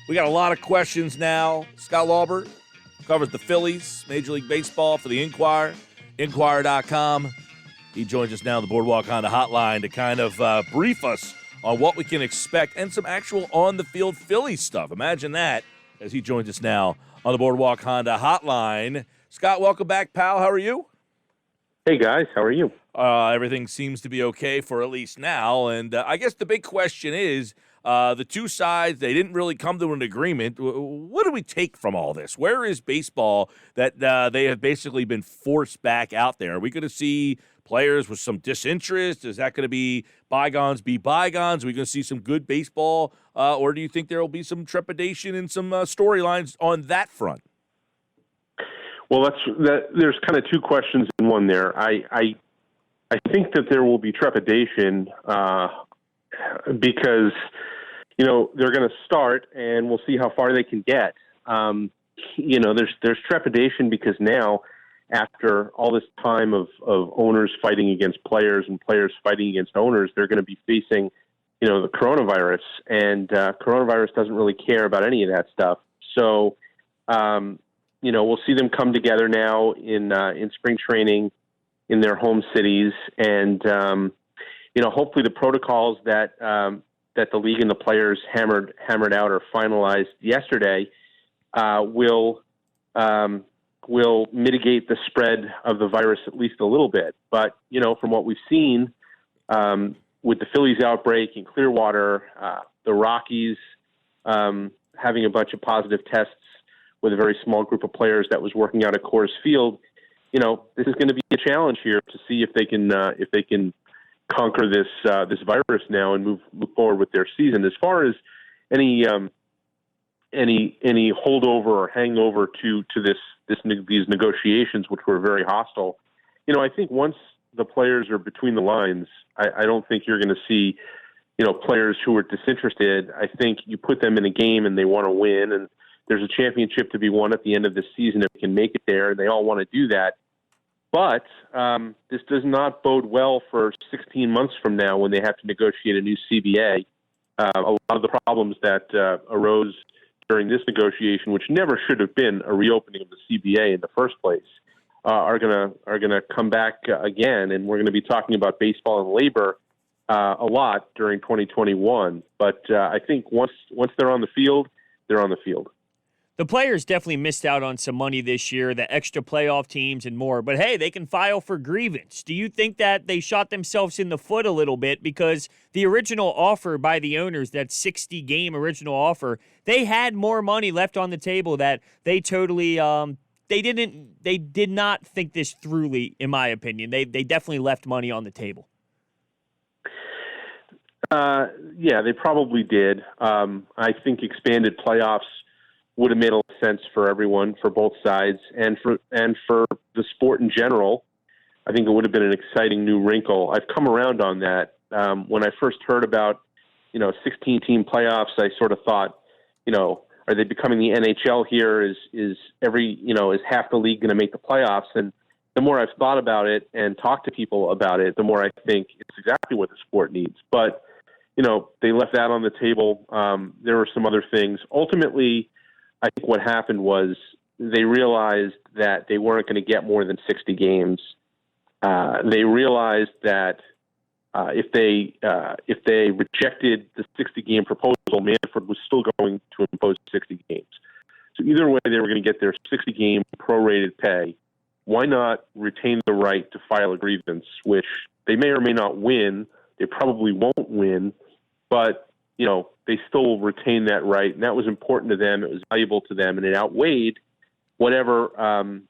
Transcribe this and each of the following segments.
We got a lot of questions now. Scott Lauber covers the Phillies, Major League Baseball for the Inquirer, Inquirer.com. He joins us now on the Boardwalk Honda Hotline to kind of brief us on what we can expect and some actual on-the-field Phillies stuff. Imagine that as he joins us now on the Boardwalk Honda Hotline. Scott, welcome back, pal. How are you? Hey, guys. How are you? Everything seems to be okay for at least now. And I guess the big question is, the two sides, they didn't really come to an agreement. What do we take from all this? Where is baseball that they have basically been forced back out there? Are we going to see players with some disinterest? Is that going to be bygones be bygones? Are we going to see some good baseball? Or do you think there will be some trepidation and some storylines on that front? Well, there's kind of two questions in one there. I think that there will be trepidation because, they're going to start and we'll see how far they can get. There's trepidation because now, after all this time of owners fighting against players and players fighting against owners, they're going to be facing, the coronavirus. And coronavirus doesn't really care about any of that stuff. So, we'll see them come together now in spring training in their home cities. And, hopefully the protocols that the league and the players hammered out or finalized yesterday will mitigate the spread of the virus at least a little bit. But, from what we've seen with the Phillies outbreak in Clearwater, the Rockies having a bunch of positive tests with a very small group of players that was working out at Coors Field, this is going to be a challenge here to see if they can conquer this virus now and move forward with their season. As far as any holdover or hangover to these negotiations, which were very hostile, I think once the players are between the lines, I don't think you're going to see players who are disinterested. I think you put them in a game and they want to win, and there's a championship to be won at the end of the season if they can make it there, and they all want to do that. But this does not bode well for 16 months from now when they have to negotiate a new CBA. A lot of the problems that arose during this negotiation, which never should have been a reopening of the CBA in the first place, are gonna come back again, and we're going to be talking about baseball and labor a lot during 2021. But I think once they're on the field, they're on the field. The players definitely missed out on some money this year, the extra playoff teams and more. But, hey, they can file for grievance. Do you think that they shot themselves in the foot a little bit? Because the original offer by the owners, that 60-game original offer, they had more money left on the table that they totally they did not think this throughly, in my opinion. They definitely left money on the table. Yeah, they probably did. I think expanded playoffs would have made a lot of sense for everyone, for both sides, and for the sport in general. I think it would have been an exciting new wrinkle. I've come around on that. When I first heard about, 16-team playoffs, I sort of thought, are they becoming the NHL here? Is half the league going to make the playoffs? And the more I've thought about it and talked to people about it, the more I think it's exactly what the sport needs. But, they left that on the table. There were some other things. Ultimately, I think what happened was they realized that they weren't going to get more than 60 games. They realized that if they rejected the 60-game proposal, Manfred was still going to impose 60 games. So either way, they were going to get their 60-game prorated pay. Why not retain the right to file a grievance, which they may or may not win. They probably won't win, but they still will retain that right, and that was important to them. It was valuable to them, and it outweighed whatever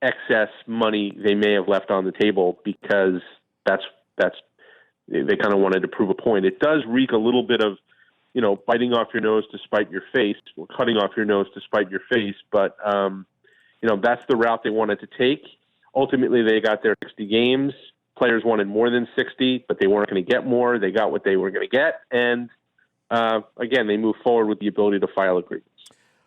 excess money they may have left on the table because they kind of wanted to prove a point. It does reek a little bit of, biting off your nose to spite your face, or cutting off your nose to spite your face, but that's the route they wanted to take. Ultimately, they got their 60 games. Players wanted more than 60, but they weren't going to get more. They got what they were going to get, and again, they move forward with the ability to file a grievance.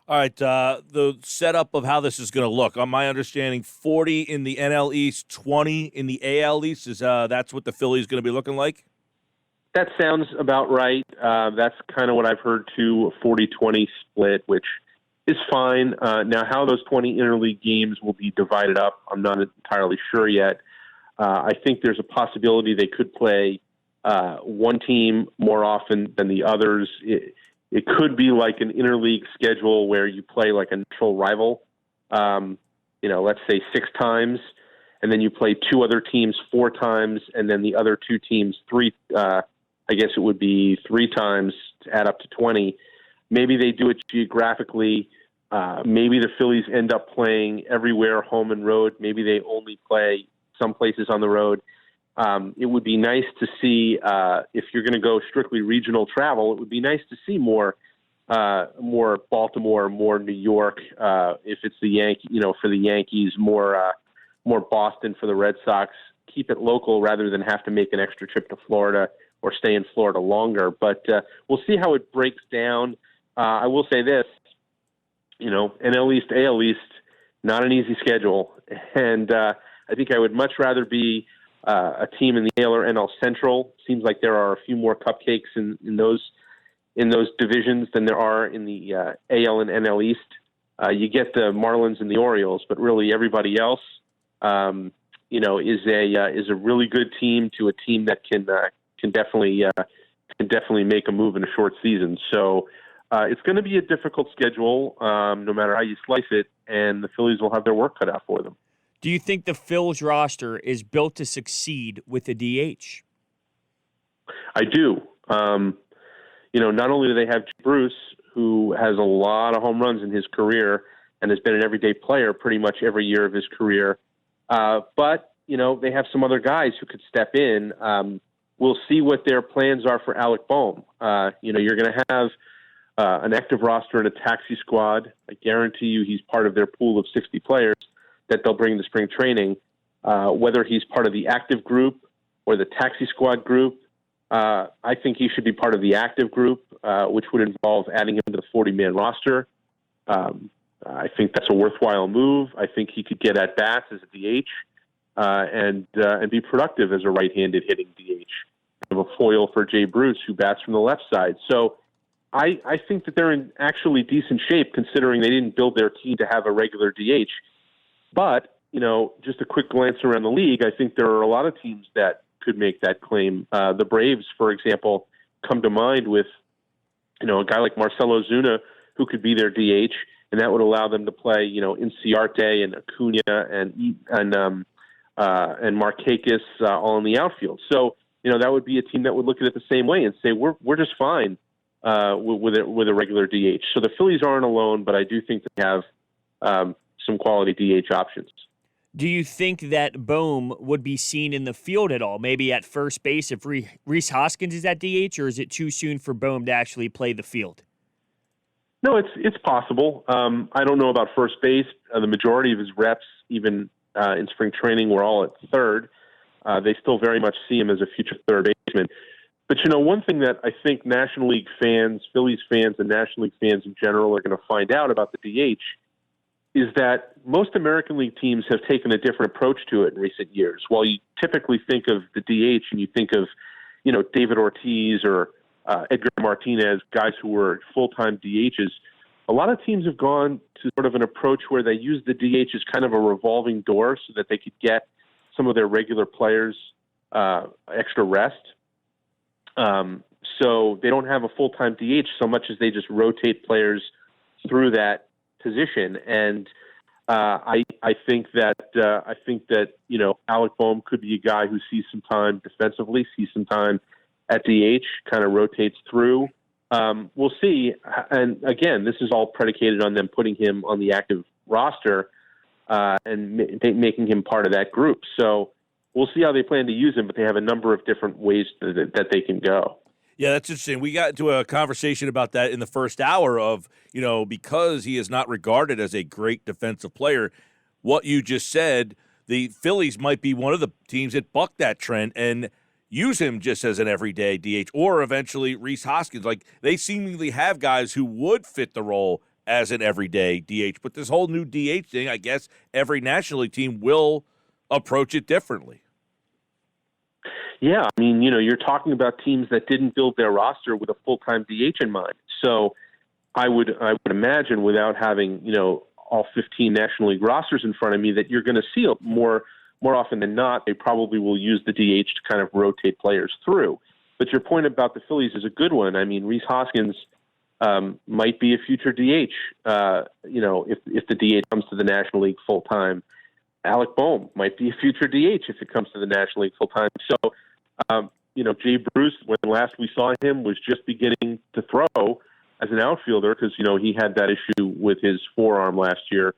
All right, the setup of how this is going to look. On my understanding, 40 in the NL East, 20 in the AL East. That's what the Phillies going to be looking like? That sounds about right. That's kind of what I've heard too, a 40-20 split, which is fine. Now, how those 20 interleague games will be divided up, I'm not entirely sure yet. I think there's a possibility they could play one team more often than the others. It could be like an interleague schedule where you play like a natural rival, let's say 6 times, and then you play 2 other teams 4 times, and then the other 2 teams 3. I guess it would be 3 times to add up to 20. Maybe they do it geographically. Maybe the Phillies end up playing everywhere, home and road. Maybe they only play some places on the road. It would be nice to see, if you're going to go strictly regional travel, it would be nice to see more Baltimore, more New York. If it's for the Yankees, more Boston for the Red Sox. Keep it local rather than have to make an extra trip to Florida or stay in Florida longer. But we'll see how it breaks down. I will say this, NL East, AL East, not an easy schedule. And I think I would much rather be a team in the AL or NL Central. Seems like there are a few more cupcakes in those divisions than there are in the AL and NL East. You get the Marlins and the Orioles, but really everybody else, is a really good team to a team that can definitely make a move in a short season. So it's going to be a difficult schedule, no matter how you slice it, and the Phillies will have their work cut out for them. Do you think the Phil's roster is built to succeed with the DH? I do. Not only do they have Bruce, who has a lot of home runs in his career and has been an everyday player pretty much every year of his career, but they have some other guys who could step in. We'll see what their plans are for Alec Bohm. You're going to have an active roster and a taxi squad. I guarantee you he's part of their pool of 60 players that they'll bring to spring training. Whether he's part of the active group or the taxi squad group, I think he should be part of the active group, which would involve adding him to the 40-man roster. I think that's a worthwhile move. I think he could get at bats as a DH and be productive as a right-handed hitting DH. Of a foil for Jay Bruce, who bats from the left side. So I think that they're in actually decent shape, considering they didn't build their team to have a regular DH. But, just a quick glance around the league, I think there are a lot of teams that could make that claim. The Braves, for example, come to mind with, a guy like Marcelo Zuna, who could be their DH, and that would allow them to play, Inciarte and Acuna and Markakis all in the outfield. So, that would be a team that would look at it the same way and say, we're just fine with a regular DH. So the Phillies aren't alone, but I do think they have some quality DH options. Do you think that Bohm would be seen in the field at all? Maybe at first base if Rhys Hoskins is at DH, or is it too soon for Bohm to actually play the field? No, it's possible. I don't know about first base. The majority of his reps, even in spring training, were all at third. They still very much see him as a future third baseman. But, one thing that I think National League fans, Phillies fans, and National League fans in general are going to find out about the DH is that most American League teams have taken a different approach to it in recent years. While you typically think of the DH and you think of, David Ortiz or Edgar Martinez, guys who were full-time DHs, a lot of teams have gone to sort of an approach where they use the DH as kind of a revolving door so that they could get some of their regular players extra rest. So they don't have a full-time DH so much as they just rotate players through that position. And I think that Alec Bohm could be a guy who sees some time defensively, sees some time at DH, kind of rotates through. We'll see. And again, this is all predicated on them putting him on the active roster and making him part of that group. So we'll see how they plan to use him, but they have a number of different ways that they can go. Yeah, that's interesting. We got into a conversation about that in the first hour of, because he is not regarded as a great defensive player, what you just said, the Phillies might be one of the teams that buck that trend and use him just as an everyday DH, or eventually Rhys Hoskins. Like, they seemingly have guys who would fit the role as an everyday DH. But this whole new DH thing, I guess every National League team will approach it differently. Yeah, I mean, you're talking about teams that didn't build their roster with a full-time DH in mind. So I would imagine, without having all 15 National League rosters in front of me, that you're going to see more often than not. They probably will use the DH to kind of rotate players through. But your point about the Phillies is a good one. I mean, Rhys Hoskins might be a future DH. If the DH comes to the National League full time. Alec Boehm might be a future DH if it comes to the National League full time. So, Jay Bruce, when last we saw him, was just beginning to throw as an outfielder because, he had that issue with his forearm last year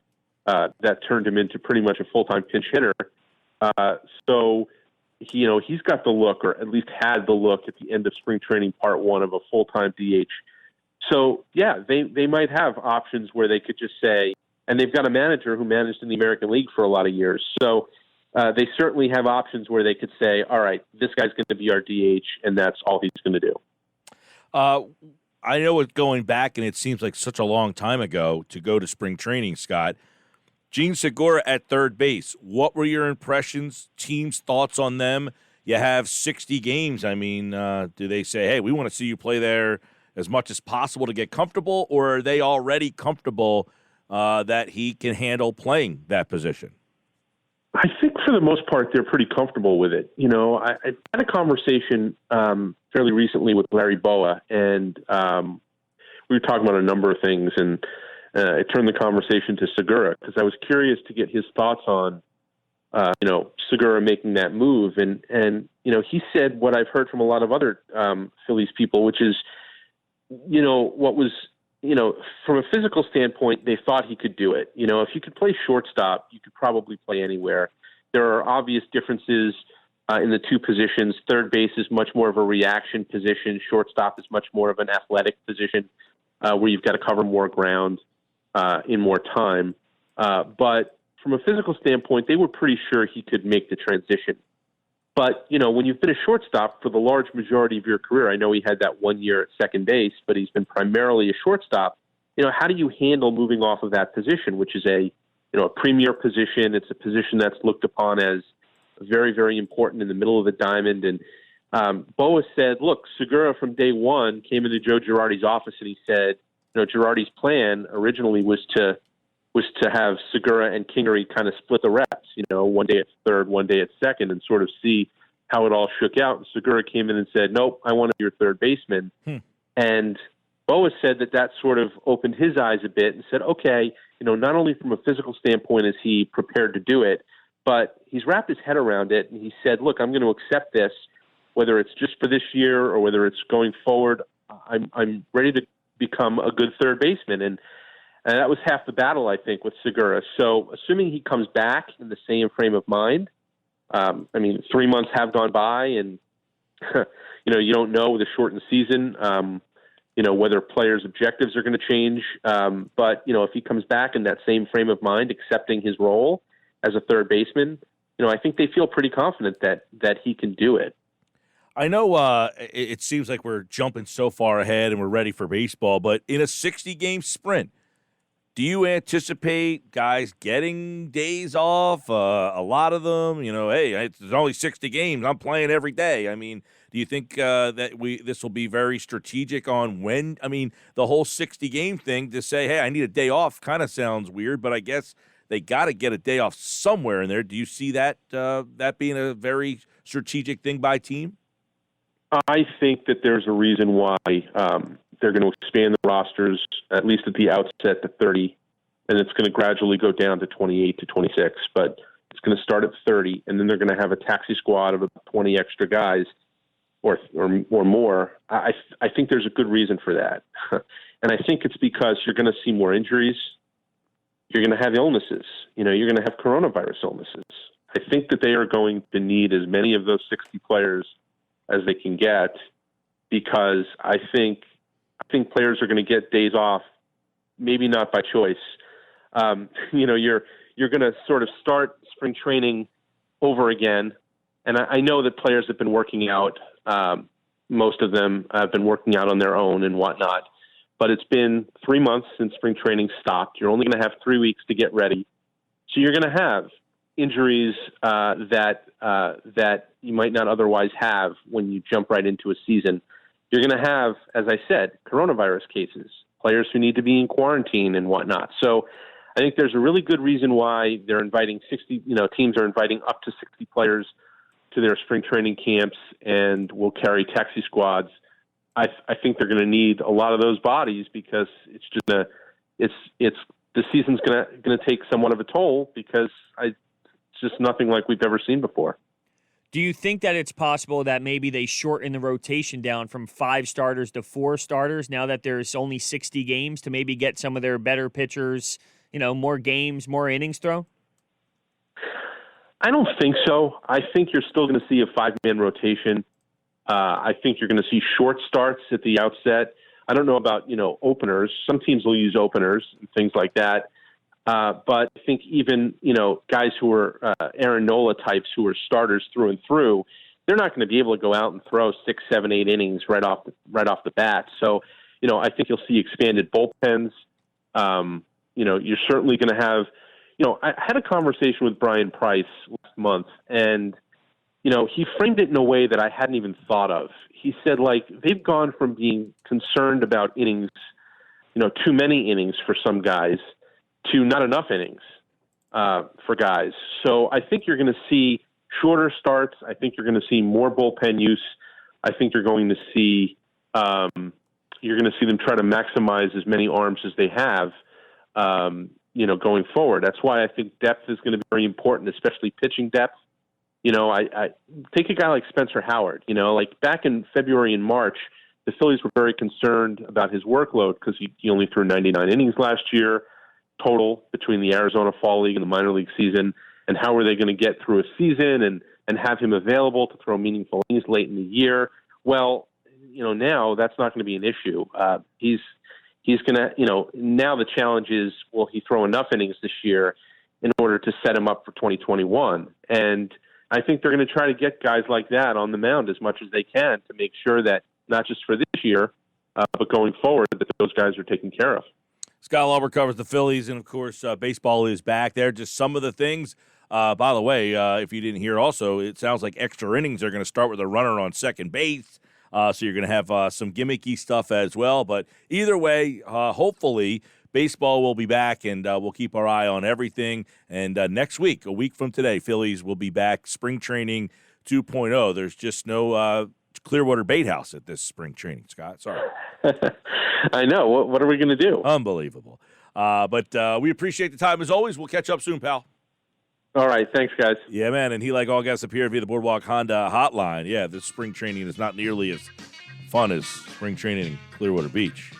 that turned him into pretty much a full-time pinch hitter. So, he's got the look, or at least had the look at the end of spring training part one of a full-time DH. So, yeah, they might have options where they could just say, and they've got a manager who managed in the American League for a lot of years. So they certainly have options where they could say, all right, this guy's going to be our DH, and that's all he's going to do. I know it's going back, and it seems like such a long time ago to go to spring training, Scott. Gene Segura at third base. What were your impressions, team's thoughts on them? You have 60 games. I mean, do they say, hey, we want to see you play there as much as possible to get comfortable, or are they already comfortable that he can handle playing that position? I think for the most part, they're pretty comfortable with it. I had a conversation fairly recently with Larry Boa, and we were talking about a number of things, and I turned the conversation to Segura because I was curious to get his thoughts on, Segura making that move. And he said what I've heard from a lot of other Phillies people, which is, what was, from a physical standpoint, they thought he could do it. If you could play shortstop, you could probably play anywhere. There are obvious differences in the two positions. Third base is much more of a reaction position. Shortstop is much more of an athletic position where you've got to cover more ground in more time. But from a physical standpoint, they were pretty sure he could make the transition. But, when you've been a shortstop for the large majority of your career, I know he had that 1 year at second base, but he's been primarily a shortstop. How do you handle moving off of that position, which is a premier position? It's a position that's looked upon as very, very important in the middle of the diamond. And Boa said, look, Segura from day one came into Joe Girardi's office and he said, Girardi's plan originally was to have Segura and Kingery kind of split the reps, one day at third, one day at second, and sort of see how it all shook out. And Segura came in and said, nope, I want to be your third baseman. And Boa said that sort of opened his eyes a bit and said, okay, not only from a physical standpoint is he prepared to do it, but he's wrapped his head around it. And he said, look, I'm going to accept this, whether it's just for this year or whether it's going forward. I'm ready to become a good third baseman. And that was half the battle, I think, with Segura. So assuming he comes back in the same frame of mind, 3 months have gone by and, you don't know with a shortened season, whether players' objectives are going to change. But, if he comes back in that same frame of mind, accepting his role as a third baseman, I think they feel pretty confident that he can do it. I know it seems like we're jumping so far ahead and we're ready for baseball, but in a 60-game sprint, do you anticipate guys getting days off? A lot of them, hey, it's only 60 games. I'm playing every day. I mean, do you think that this will be very strategic on when? I mean, the whole 60-game thing to say, hey, I need a day off kind of sounds weird, but I guess they got to get a day off somewhere in there. Do you see that being a very strategic thing by team? I think that there's a reason why they're going to expand the rosters, at least at the outset, to 30, and it's going to gradually go down to 28 to 26, but it's going to start at 30, and then they're going to have a taxi squad of about 20 extra guys or more. I think there's a good reason for that, and I think it's because you're going to see more injuries. You're going to have illnesses. You're going to have coronavirus illnesses. I think that they are going to need as many of those 60 players as they can get, because I think players are going to get days off, maybe not by choice. You're going to sort of start spring training over again, and I know that players have been working out. Most of them have been working out on their own and whatnot, but it's been 3 months since spring training stopped. You're only going to have 3 weeks to get ready, so you're going to have injuries that you might not otherwise have when you jump right into a season. You're going to have, as I said, coronavirus cases, players who need to be in quarantine and whatnot. So I think there's a really good reason why they're inviting 60, teams are inviting up to 60 players to their spring training camps and will carry taxi squads. I think they're going to need a lot of those bodies because it's the season's going to take somewhat of a toll because it's just nothing like we've ever seen before. Do you think that it's possible that maybe they shorten the rotation down from 5 starters to 4 starters now that there's only 60 games to maybe get some of their better pitchers, more games, more innings thrown? I don't think so. I think you're still going to see a 5-man rotation. I think you're going to see short starts at the outset. I don't know about, openers. Some teams will use openers and things like that. But I think even, guys who are Aaron Nola types who are starters through and through, they're not going to be able to go out and throw 6, 7, 8 innings right off the bat. So, I think you'll see expanded bullpens. You're certainly going to have, I had a conversation with Brian Price last month, and, he framed it in a way that I hadn't even thought of. He said, they've gone from being concerned about innings, too many innings for some guys, to not enough innings for guys. So I think you're going to see shorter starts. I think you're going to see more bullpen use. I think you're going to see them try to maximize as many arms as they have, going forward. That's why I think depth is going to be very important, especially pitching depth. I take a guy like Spencer Howard. Back in February and March, the Phillies were very concerned about his workload because he only threw 99 innings last year total between the Arizona Fall League and the minor league season, and how are they going to get through a season and have him available to throw meaningful innings late in the year? Well, now that's not going to be an issue. He's going to, now the challenge is, will he throw enough innings this year in order to set him up for 2021? And I think they're going to try to get guys like that on the mound as much as they can to make sure that not just for this year, but going forward, that those guys are taken care of. Scott Lauber covers the Phillies, and, of course, baseball is back. There just some of the things. By the way, if you didn't hear also, it sounds like extra innings are going to start with a runner on second base. So you're going to have some gimmicky stuff as well. But either way, hopefully, baseball will be back, and we'll keep our eye on everything. And next week, a week from today, Phillies will be back spring training 2.0. There's just no Clearwater Bait House at this spring training, Scott. Sorry. I know. What are we going to do? Unbelievable. But we appreciate the time as always. We'll catch up soon, pal. All right. Thanks, guys. Yeah, man. And he, like all guests, appeared via the Boardwalk Honda hotline. Yeah, this spring training is not nearly as fun as spring training in Clearwater Beach.